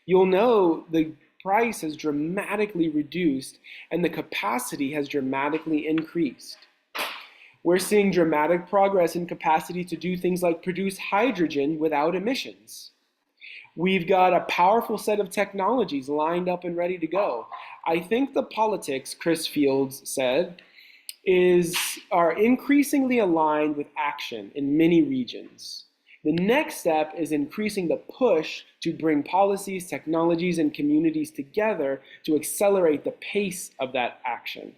you'll know the price has dramatically reduced and the capacity has dramatically increased. We're seeing dramatic progress in capacity to do things like produce hydrogen without emissions. We've got a powerful set of technologies lined up and ready to go. I think the politics, Chris Fields said, are increasingly aligned with action in many regions. The next step is increasing the push to bring policies, technologies, and communities together to accelerate the pace of that action.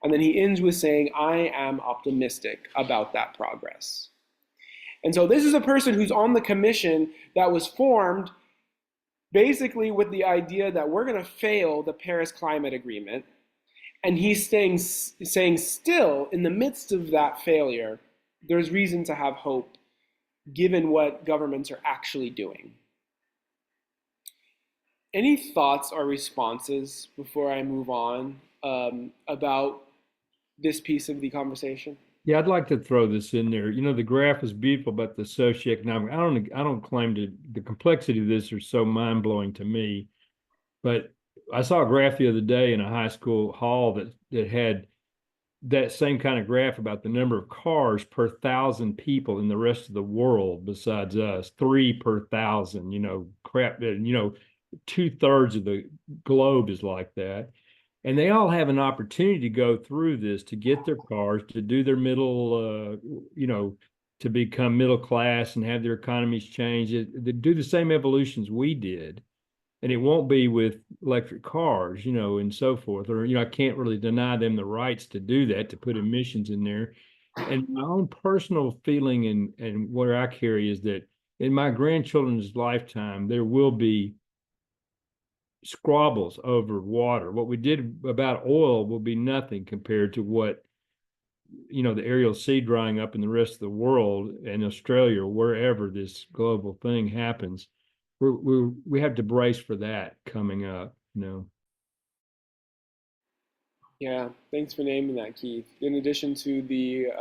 And then he ends with saying, I am optimistic about that progress. And so this is a person who's on the commission that was formed basically with the idea that we're going to fail the Paris Climate Agreement. And he's saying still, in the midst of that failure, there's reason to have hope given what governments are actually doing. Any thoughts or responses before I move on about this piece of the conversation? Yeah, I'd like to throw this in there. You know, the graph is beautiful, but the socioeconomic, I don't claim to, the complexity of this is so mind-blowing to me. But I saw a graph the other day in a high school hall that had that same kind of graph about the number of cars per 1,000 people in the rest of the world besides us, 3 per 1,000, crap, 2/3 of the globe is like that. And they all have an opportunity to go through this, to get their cars, to do their to become middle class and have their economies change, to do the same evolutions we did. And it won't be with electric cars, and so forth. Or, I can't really deny them the rights to do that, to put emissions in there. And my own personal feeling and where I carry is that in my grandchildren's lifetime, there will be squabbles over water. What we did about oil will be nothing compared to what, the aerial sea drying up in the rest of the world, in Australia, or wherever this global thing happens. We have to brace for that coming up, Yeah, thanks for naming that, Keith. In addition to the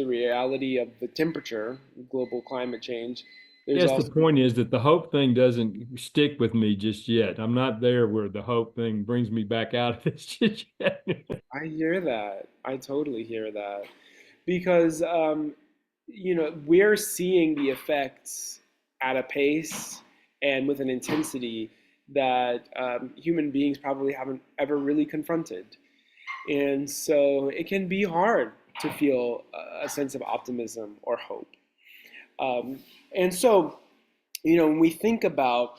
reality of the temperature, global climate change, there's Yes, also the point is that the hope thing doesn't stick with me just yet. I'm not there where the hope thing brings me back out of this just yet. I hear that. I totally hear that. Because, we're seeing the effects at a pace and with an intensity that human beings probably haven't ever really confronted. And so it can be hard to feel a sense of optimism or hope. And so, when we think about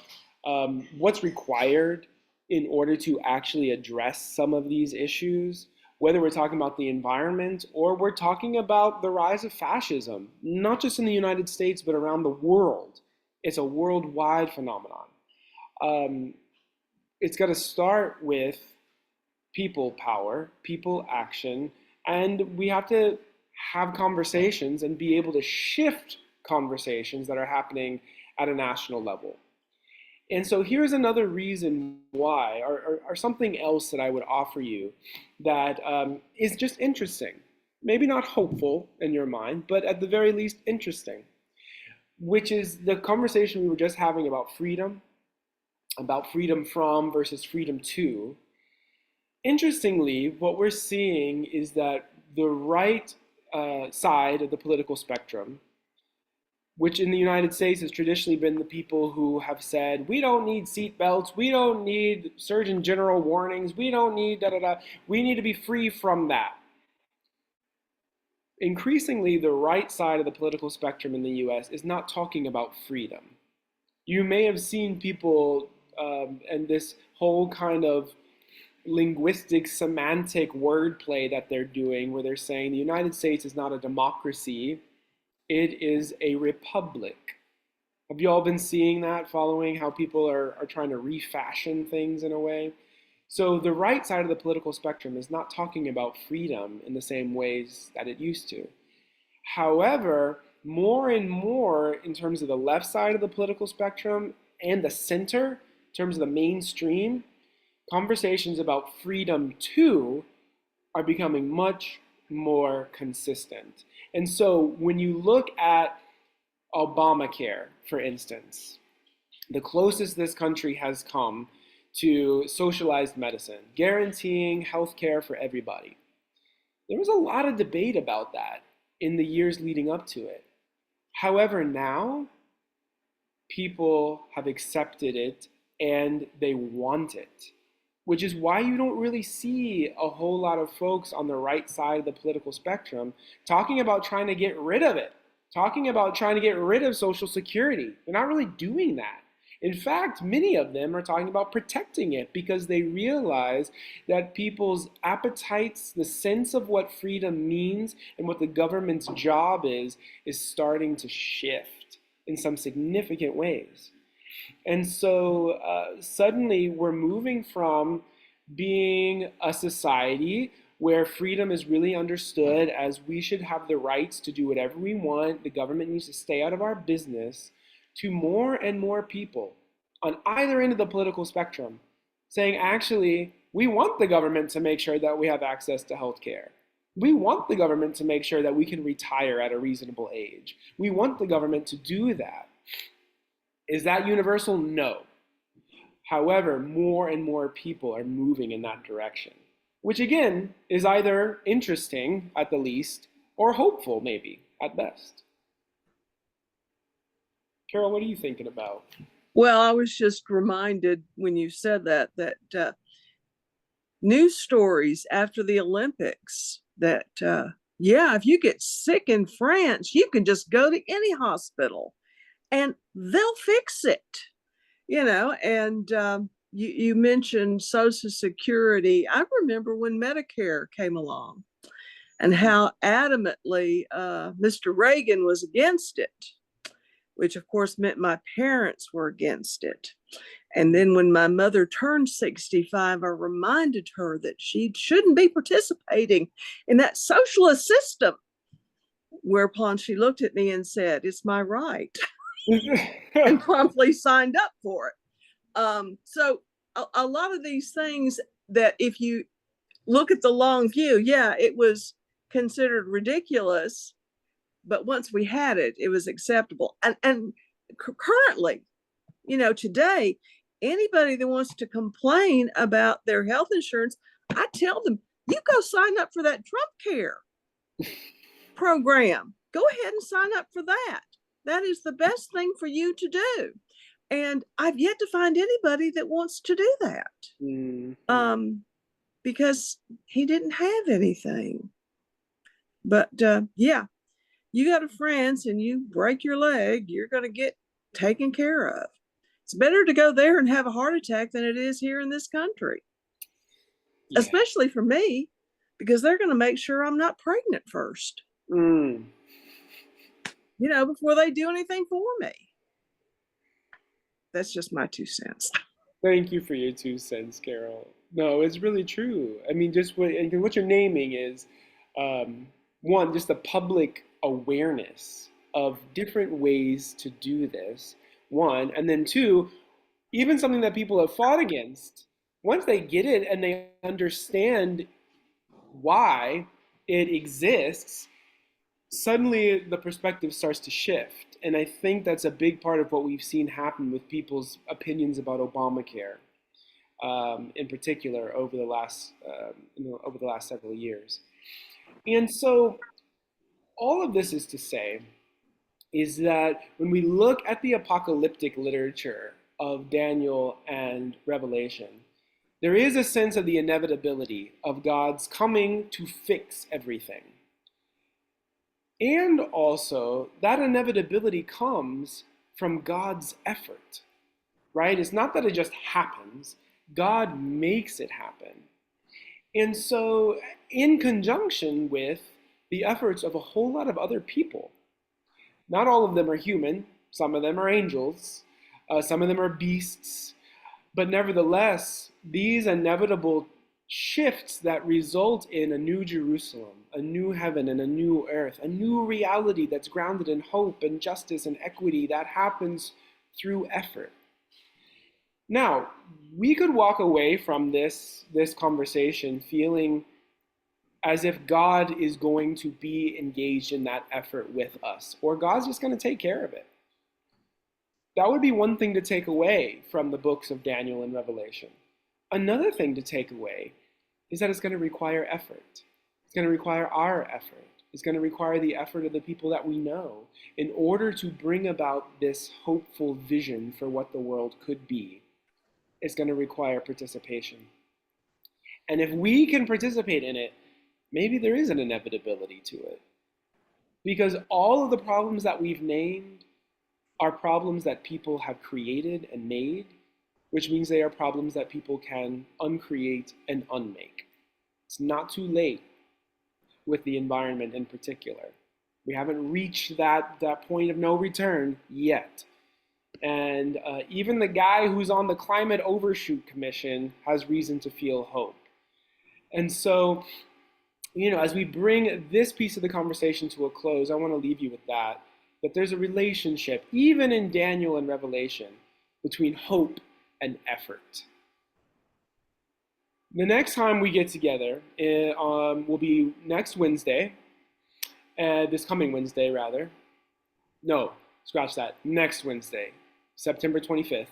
what's required in order to actually address some of these issues, whether we're talking about the environment or we're talking about the rise of fascism, not just in the United States, but around the world. It's a worldwide phenomenon. It's got to start with people power, people action, and we have to have conversations and be able to shift conversations that are happening at a national level. And so here's another reason why, or something else that I would offer you that is just interesting. Maybe not hopeful in your mind, but at the very least interesting, which is the conversation we were just having about freedom from versus freedom to. Interestingly, what we're seeing is that the right side of the political spectrum, which in the United States has traditionally been the people who have said, we don't need seatbelts, we don't need Surgeon General warnings, we don't need da da da, we need to be free from that. Increasingly, the right side of the political spectrum in the US is not talking about freedom. You may have seen people and this whole kind of linguistic semantic wordplay that they're doing, where they're saying the United States is not a democracy, it is a republic. Have you all been seeing that, following how people are trying to refashion things in a way? So the right side of the political spectrum is not talking about freedom in the same ways that it used to. However, more and more in terms of the left side of the political spectrum and the center, in terms of the mainstream, conversations about freedom too are becoming much more consistent. And so when you look at Obamacare, for instance, the closest this country has come to socialized medicine, guaranteeing health care for everybody. There was a lot of debate about that in the years leading up to it. However, now people have accepted it and they want it, which is why you don't really see a whole lot of folks on the right side of the political spectrum talking about trying to get rid of it, talking about trying to get rid of Social Security. They're not really doing that. In fact, many of them are talking about protecting it because they realize that people's appetites, the sense of what freedom means and what the government's job is starting to shift in some significant ways. And so suddenly we're moving from being a society where freedom is really understood as we should have the rights to do whatever we want, the government needs to stay out of our business, to more and more people on either end of the political spectrum saying, actually, we want the government to make sure that we have access to health care. We want the government to make sure that we can retire at a reasonable age. We want the government to do that. Is that universal? No. However, more and more people are moving in that direction, which again is either interesting at the least or hopeful maybe at best. Carol, what are you thinking about? Well, I was just reminded when you said that news stories after the Olympics that, yeah, if you get sick in France, you can just go to any hospital and they'll fix it, and you mentioned Social Security. I remember when Medicare came along and how adamantly Mr. Reagan was against it, which of course meant my parents were against it. And then when my mother turned 65, I reminded her that she shouldn't be participating in that socialist system. Whereupon she looked at me and said, "It's my right," and promptly signed up for it. So a lot of these things that if you look at the long view, yeah, it was considered ridiculous. But once we had it, it was acceptable. And currently, today, anybody that wants to complain about their health insurance, I tell them, you go sign up for that Trump Care program. Go ahead and sign up for that. That is the best thing for you to do. And I've yet to find anybody that wants to do that. Mm-hmm. Because he didn't have anything. But yeah. You go to France and you break your leg, you're going to get taken care of. It's better to go there and have a heart attack than it is here in this country. Yeah. Especially for me, because they're going to make sure I'm not pregnant first. Before they do anything for me. That's just my 2 cents. Thank you for your 2 cents, Carol. No, it's really true. I mean, just what you're naming is, one, just the public awareness of different ways to do this, one, and then two, even something that people have fought against, once they get it and they understand why it exists, suddenly the perspective starts to shift. And I think that's a big part of what we've seen happen with people's opinions about Obamacare. in particular over the last several years. And so all of this is to say is that when we look at the apocalyptic literature of Daniel and Revelation, there is a sense of the inevitability of God's coming to fix everything. And also, that inevitability comes from God's effort, right? It's not that it just happens, God makes it happen. And so, in conjunction with the efforts of a whole lot of other people, not all of them are human, some of them are angels, some of them are beasts, but nevertheless, these inevitable shifts that result in a new Jerusalem, a new heaven and a new earth, a new reality that's grounded in hope and justice and equity, that happens through effort. Now, we could walk away from this conversation feeling as if God is going to be engaged in that effort with us, or God's just going to take care of it. That would be one thing to take away from the books of Daniel and Revelation. Another thing to take away is that it's going to require effort. It's going to require our effort. It's going to require the effort of the people that we know in order to bring about this hopeful vision for what the world could be. It's going to require participation. And if we can participate in it, maybe there is an inevitability to it. Because all of the problems that we've named are problems that people have created and made, which means they are problems that people can uncreate and unmake. It's not too late with the environment in particular. We haven't reached that point of no return yet. And even the guy who's on the Climate Overshoot Commission has reason to feel hope. And so, as we bring this piece of the conversation to a close, I want to leave you with that there's a relationship, even in Daniel and Revelation, between hope and effort. The next time we get together will be next Wednesday, this coming Wednesday, rather. No, scratch that. Next Wednesday, September 25th.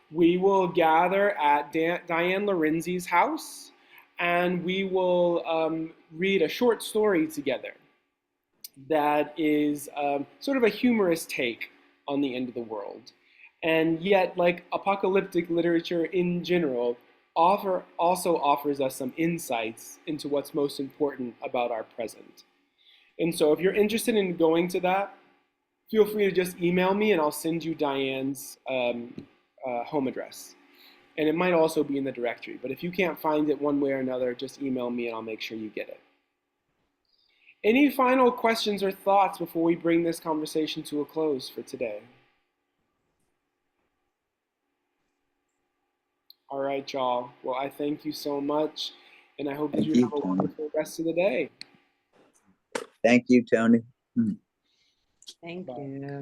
We will gather at Diane Lorenzi's house, and we will read a short story together that is sort of a humorous take on the end of the world. And yet, like apocalyptic literature in general, also offers us some insights into what's most important about our present. And so if you're interested in going to that, feel free to just email me and I'll send you Diane's home address. And it might also be in the directory, but if you can't find it one way or another, just email me and I'll make sure you get it. Any final questions or thoughts before we bring this conversation to a close for today? All right, y'all. Well, I thank you so much, and I hope that you have a wonderful rest of the day. Thank you, Tony. Thank you.